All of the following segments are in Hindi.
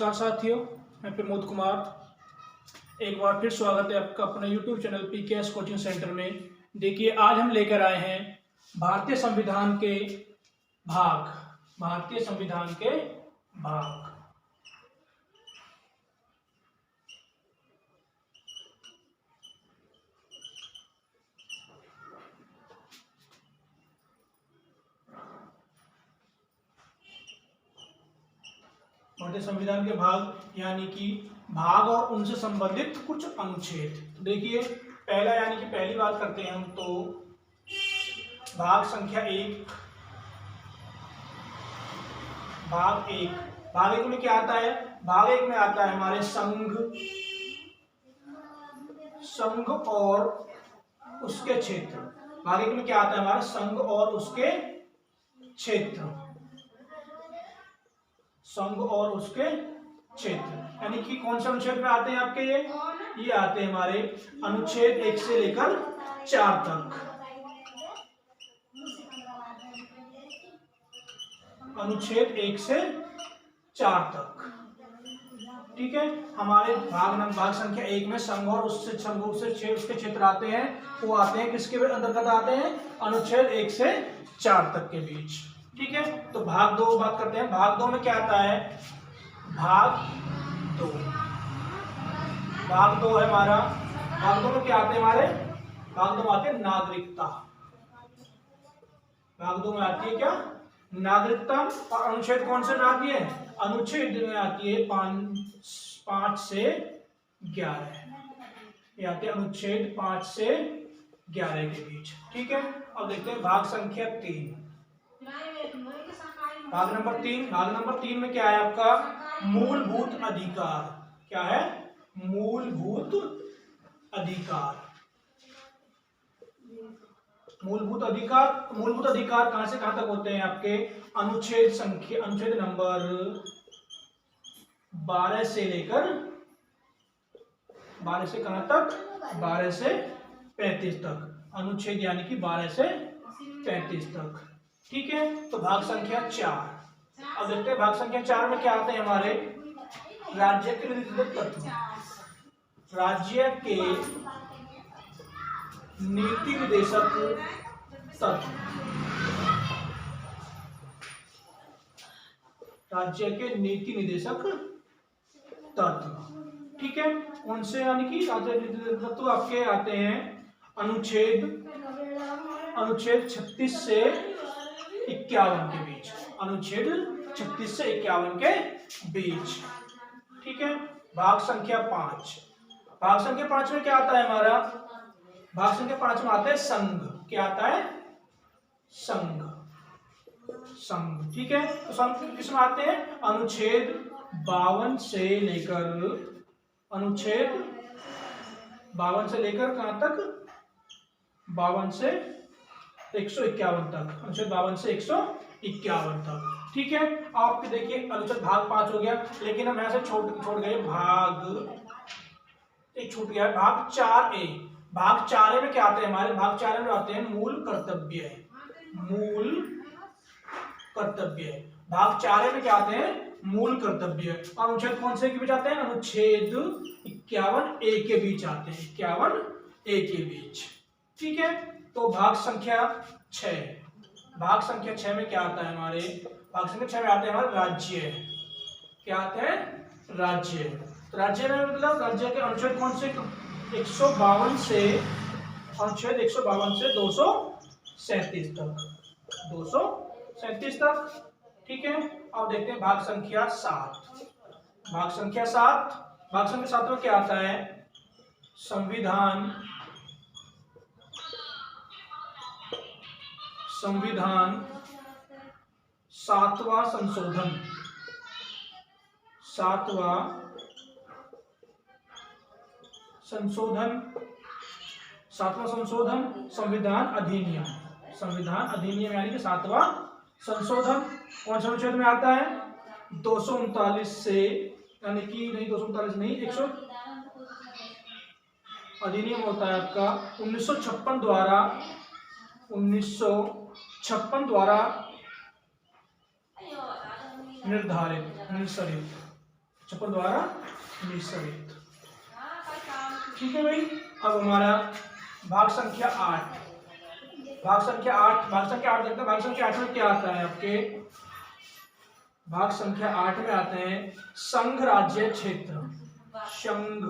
नमस्कार साथियों, मैं प्रमोद कुमार। एक बार फिर स्वागत है आपका अपने YouTube channel PKS coaching centre में। देखिए, आज हम लेकर आए हैं भारतीय संविधान के भाग। भारतीय संविधान के भाग यानी कि भाग और उनसे संबंधित कुछ अनुच्छेद। तो देखिए, पहला यानी कि पहली बात करते हैं हम, तो भाग संख्या 1। भाग एक में क्या आता है? भाग एक में आता है हमारे संघ और उसके क्षेत्र। भाग एक में क्या आता है? हमारा संघ और उसके क्षेत्र। संघ और उसके क्षेत्र यानी कि कौन से अनुच्छेद में आते हैं आपके? ये आते हैं हमारे अनुच्छेद 1 से लेकर 4 तक। अनुच्छेद 1 से 4 तक, ठीक है। हमारे भाग संख्या 1 में संघ और उसके क्षेत्र आते हैं। वो आते हैं किसके अंतर्गत आते हैं? अनुच्छेद 1 से 4 तक के बीच, ठीक है। तो भाग 2 बात करते हैं। भाग 2 में क्या आता है? भाग 2 है हमारा। भाग 2 में क्या आते हैं हमारे? भाग 2 में आते हैं नागरिकता। भाग 2 में आती है क्या? नागरिकता। और अनुच्छेद कौन से में आती है? अनुच्छेद में आती है 5 से 11। ये आते हैं अनुच्छेद 5 से 11 के बीच, ठीक है। अब देखते हैं भाग संख्या 3। भाग नंबर 3 में क्या है आपका? मूलभूत अधिकार। क्या है? मूलभूत अधिकार। मूलभूत अधिकार कहां से कहां तक होते हैं आपके? अनुच्छेद नंबर 12 से लेकर 12 से कहां तक? 12 से 35 तक। अनुच्छेद यानी कि 12 से 35 तक, ठीक है। तो भाग संख्या 4। अब देखते हैं भाग संख्या 4 में क्या आते हैं हमारे? राज्य के नीतिगत तत्व। राज्य के नीति निदेशक तत्व। राज्य के नीति निदेशक तत्व, ठीक है। कौन से यानी कि राज्य नीति निदेशक तत्व आपके आते हैं? अनुच्छेद 36 से 51 के बीच। अनुच्छेद 36 से 51 के बीच, ठीक है। भाग संख्या 5। भाग संख्या 5 में क्या आता है हमारा? भाग संख्या 5 में आता है संघ। क्या आता है? संघ, ठीक है। तो संघ किस में आते हैं? अनुच्छेद 52 से लेकर कहां तक? 52 से 151 तक। अनुच्छेद 52 से 151 तक, ठीक है। आपके देखिए अनुच्छेद भाग 5 हो गया, लेकिन हम यहां से छोड़ गए भाग एक, छूट गया है भाग 4A। भाग 4A में क्या आते हैं हमारे? भाग 4A में आते हैं मूल कर्तव्य। भाग 4A में क्या आते हैं? मूल कर्तव्य। और अनुच्छेद कौन से के बीच आते हैं? अनुच्छेद 51A के बीच आते हैं। 51A के बीच, ठीक है। तो भाग संख्या 6। भाग संख्या 6 में क्या आता है हमारे? भाग संख्या 6 में आते हैं हमारे राज्य। क्या आते हैं? राज्य। तो राज्य में मतलब राज्य के अनुच्छेद कौन से? 152 से अनुच्छेद 152 से 237 तक, ठीक है। अब देखते हैं भाग संख्या 7। भाग संख्या 7 में क्या आता है? संविधान 7वां संशोधन। 7वां संशोधन संविधान अधिनियम यानी कि 7वां संशोधन। कौन से अनुच्छेद में आता है? 239 से, यानी कि नहीं 239 नहीं, 100 अधिनियम होता है आपका 1956 द्वारा निर्धारित छप्पर द्वारा मिश्रित। ठीक है भाई। अब हमारा भाग संख्या 8, भाग संख्या 8 देखते हैं। भाग संख्या 8 में क्या आता है आपके? भाग संख्या 8 में आते हैं संघ राज्य क्षेत्र। संघ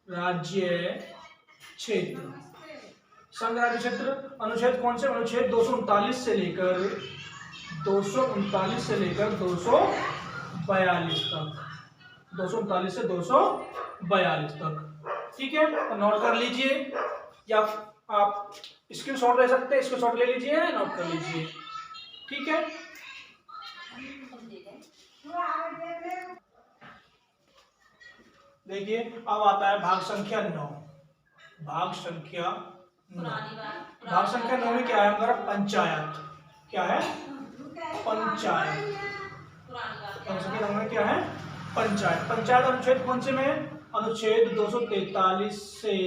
राज्य क्षेत्र, संघ राज्य क्षेत्र अनुच्छेद कौन से? अनुच्छेद 239 से लेकर 239 से लेकर 242 तक, 239 से 242 तक। ठीक है, तो नोट कर लीजिए, या आप स्क्रीनशॉट ले सकते हैं, स्क्रीनशॉट ले लीजिए, नोट कर लीजिए। ठीक है, देखिए अब आता है भाग संख्या 9। भाग संख्या 9, भाग संख्या 9 में क्या है हमारा? पंचायत। क्या है? पंचायत। भाग संख्या 9 में क्या है? पंचायत। पंचायत अनुच्छेद कौन से में? अनुच्छेद 243 से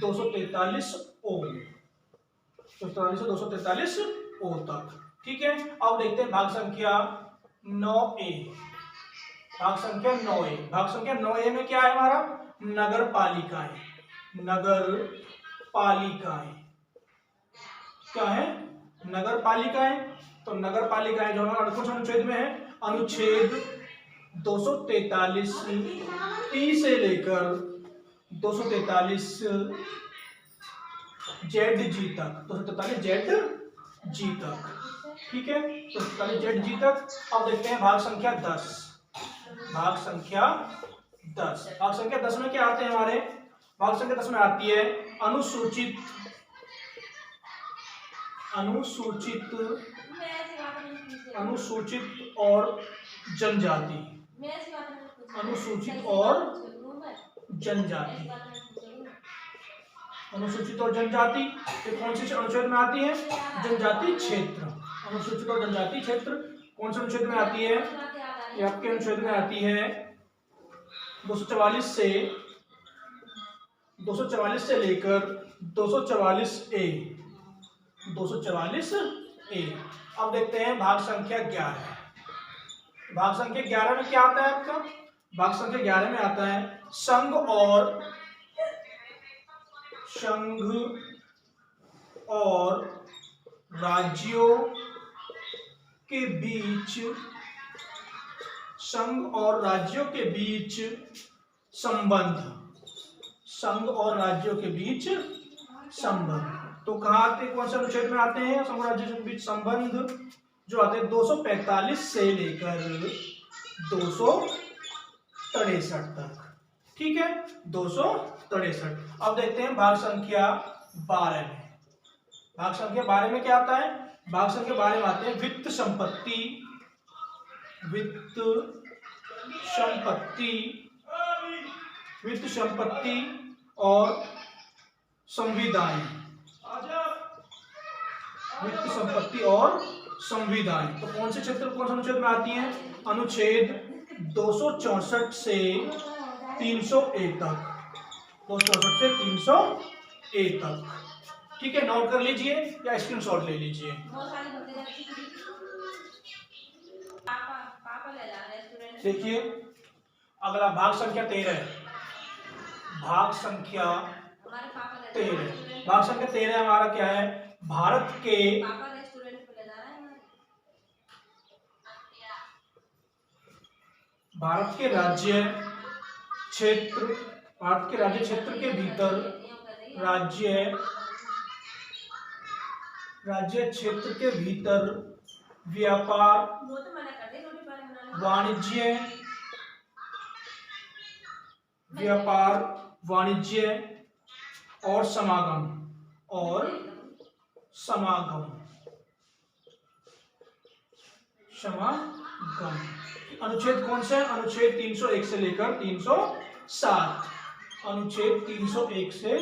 243 ओ, 243 से 243 ओ तक। ठीक है, अब देखते हैं भाग संख्या 9A। भाग संख्या 9A, भाग संख्या 9A में क्या है हमारा? नगर पालिकाएं। नगर पालिकाएं क्या है? नगर पालिकाएं। तो नगर पालिकाएं जो हमारा कौन सा अनुच्छेद में है? अनुच्छेद 243 ई से लेकर 243 जेड जी तक, 243 जेड जी तक। ठीक है, 243 जेड जी तक। अब देखते हैं भाग संख्या 10। भाग संख्या 10, भाग संख्या 10 में क्या आते हैं हमारे? भाग संख्या 10 में आती है अनुसूचित, अनुसूचित, अनुसूचित और जनजाति, अनुसूचित और जनजाति, अनुसूचित और जनजाति। ये कौन से अनुच्छेद में आती है? जनजाति क्षेत्र। अनुसूचित और जनजाति क्षेत्र कौन से अनुच्छेद में आती है? ये आपके अनुच्छेद में आती है 244 से 244 से लेकर 244 ए, 244 ए। अब देखते हैं भाग संख्या 11। भाग संख्या 11 में क्या आता है आपका? भाग संख्या 11 में आता है संघ और राज्यों के बीच, संघ और राज्यों के बीच संबंध, संघ और राज्यों के बीच संबंध। तो कहाँ आते, कौन से अनुच्छेद में आते हैं संघ और राज्यों के बीच संबंध? जो आते हैं 245 से लेकर 263 तक। ठीक है, 263। अब देखते हैं भाग संख्या 12 में। भाग संख्या 12 में क्या आता है? भाग संख्या 12 में आते हैं वित्त संपत्ति, वित्त संपत्ति, वित्त संपत्ति और संविधान, वित्त संपत्ति और संविधान। तो कौन से क्षेत्र, कौन से अनुच्छेद में आती है? अनुच्छेद 264 से 301 तक, 264 से 301 तक। ठीक है, नोट कर लीजिए या स्क्रीनशॉट ले लीजिए। देखिए अगला भाग संख्या 13। भाग संख्या 13, भाग संख्या 13 हमारा क्या है? भारत के राज्य क्षेत्र, भारत के राज्य क्षेत्र के भीतर, राज्य क्षेत्र के भीतर व्यापार, वाणिज्य, व्यापार वाणिज्य और समागम, और समागम, समागम। अनुच्छेद कौन सा है? अनुच्छेद 301 से लेकर 307, अनुच्छेद 301 से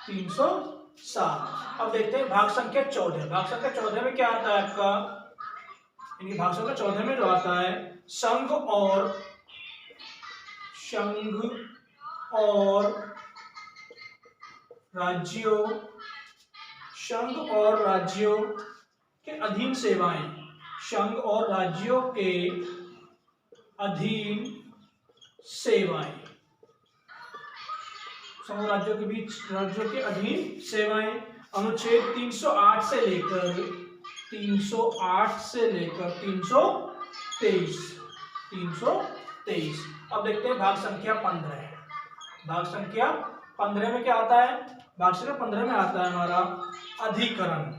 307। अब देखते हैं भाग संख्या 14। भाग संख्या 14 में क्या आता है आपका? भाग संख्या 14 में जो आता है संघ और राज्यों, संघ और राज्यों के अधीन सेवाएं, संघ और राज्यों के अधीन सेवाएं, समूह राज्यों के बीच, राज्यों के अधीन सेवाएं। अनुच्छेद 308 से लेकर 323। अब देखते हैं भाग संख्या 15। भाग संख्या 15 में क्या आता है? भाग संख्या 15 में आता है हमारा अधिकरण।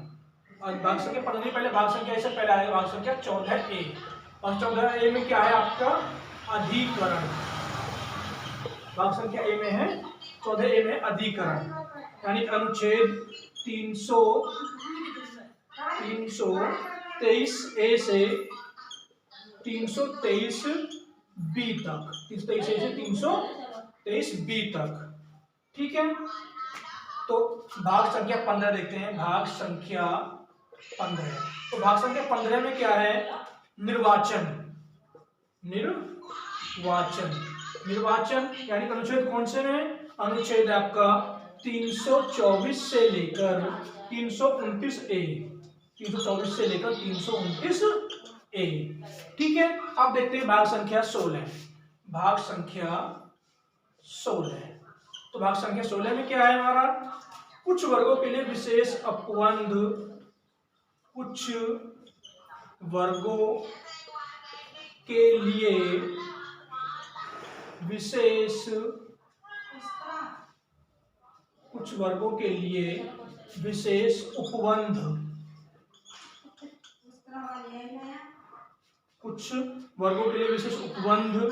और भाग संख्या 15 पहले भाग संख्या से पहले आएगा भाग संख्या 14A। और 14A में क्या है आपका? अधिकरण। भाग संख्या ए में है, 14A में अधिकरण, यानी अनुच्छेद 323A से 323B तक, 323A से 323B तक। ठीक है, तो भाग संख्या 15 देखते हैं। भाग संख्या 15, तो भाग संख्या 15 में क्या है? निर्वाचन। निर्वाचन यानी अनुच्छेद कौन से में? अनुच्छेद आपका 324 से लेकर 329A, 324 से लेकर 329A। ठीक है, अब देखते हैं भाग संख्या 16। भाग संख्या 16, तो भाग संख्या 16 में क्या है हमारा? कुछ वर्गों के लिए विशेष अपवंध, कुछ वर्गों के लिए विशेष, कुछ वर्गों के लिए विशेष उपबंध, कुछ वर्गों के लिए विशेष उपबंध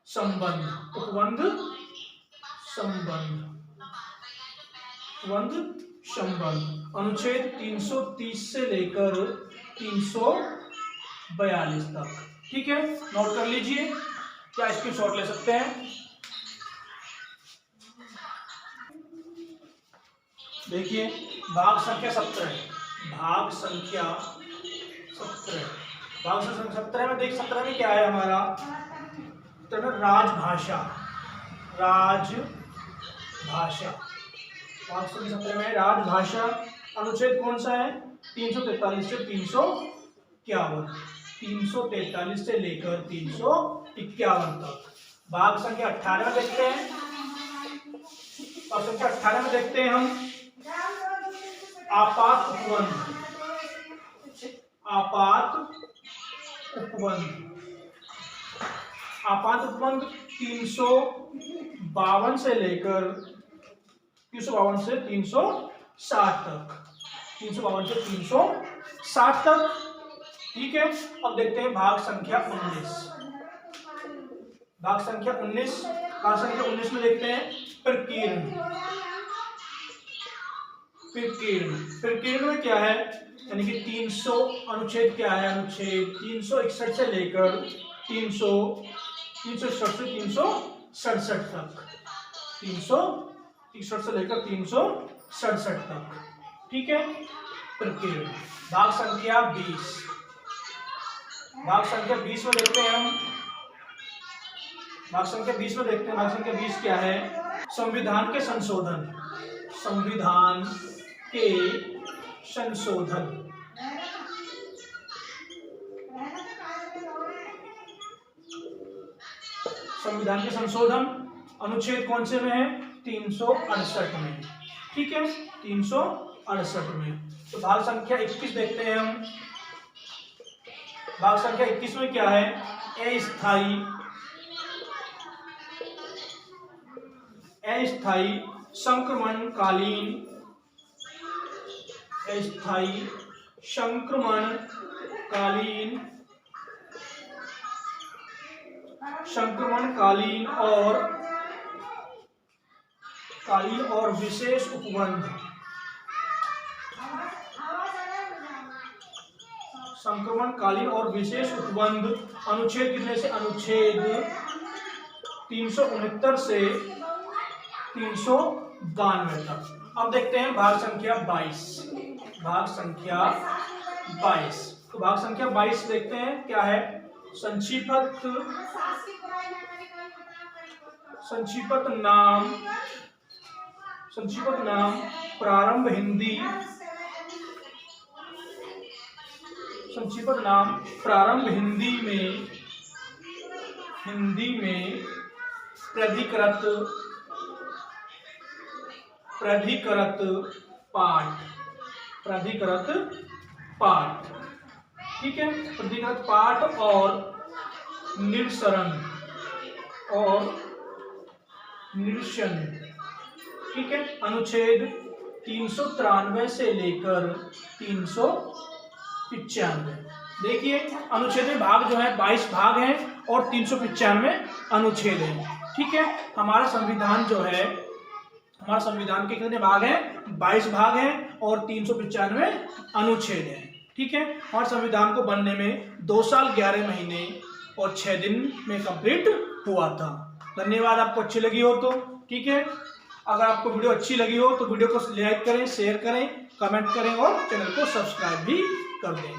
संबंध, उपबंध संबंध, अनुच्छेद 330 से लेकर 342 तक। ठीक है, नोट कर लीजिए, क्या स्क्रीनशॉट ले सकते हैं। देखिए भाग संख्या 17, भाग संख्या 17, भाग संख्या 17 में देख, 17 में क्या है हमारा? राजभाषा। भाग संख्या 17 में राजभाषा। अनुच्छेद कौन सा है? 343 से 351, 343 से लेकर 351 तक। भाग संख्या 18 में देखते हैं। भाग संख्या 18 में देखते हैं हम आपात उपबंध। 352 से लेकर 352 से 360 तक, 352 से 360 तक। ठीक है, अब देखते हैं भाग संख्या 19। भाग संख्या 19, भाग संख्या 19 में देखते हैं प्रकीर्ण। में क्या है? यानी कि 300, अनुच्छेद क्या है? अनुच्छेद 361 से लेकर 361 से 367 तक, 361 से लेकर 367 तक। ठीक है, प्रकीर्ण। भाग संख्या 20, भाग संख्या 20 में देखते हैं हम। भाग संख्या 20 में देखते हैं, भाग संख्या 20 क्या है? संविधान के संशोधन। संविधान के संशोधन, संविधान के संशोधन अनुच्छेद कौन से में है? 368 में। ठीक है, 368 में। तो भाग संख्या 21 देखते हैं हम। भाग संख्या 21 में क्या है? अस्थायी संक्रमणकालीन, अस्थायी संक्रमणकालीन और विशेष उपबंध, संक्रमणकालीन और विशेष उपबंध। अनुच्छेद कितने से? अनुच्छेद 369 से 392 तक। अब देखते हैं भाग संख्या 22। भाग संख्या 22, तो भाग संख्या 22 देखते हैं क्या है? संक्षिप्त नाम प्रारंभ हिंदी, संक्षिप्त नाम प्रारंभ हिंदी में प्राधिकृत पाठ, प्राधिकृत पाठ, ठीक है। प्राधिकृत पाठ और निरसन, ठीक है। अनुच्छेद 393 से लेकर 395। देखिए अनुच्छेद में भाग जो है 22 भाग हैं और 395 अनुच्छेद हैं, ठीक है। हमारा संविधान जो है, हमारा संविधान के कितने भाग हैं? 22 भाग हैं और 395 अनुच्छेद हैं, ठीक है। और संविधान को बनने में 2 साल 11 महीने और 6 दिन में कंप्लीट हुआ था। धन्यवाद। आपको अच्छी लगी हो तो ठीक है। अगर आपको वीडियो अच्छी लगी हो तो वीडियो को लाइक करें, शेयर करें, कमेंट करें और चैनल को सब्सक्राइब भी कर दें।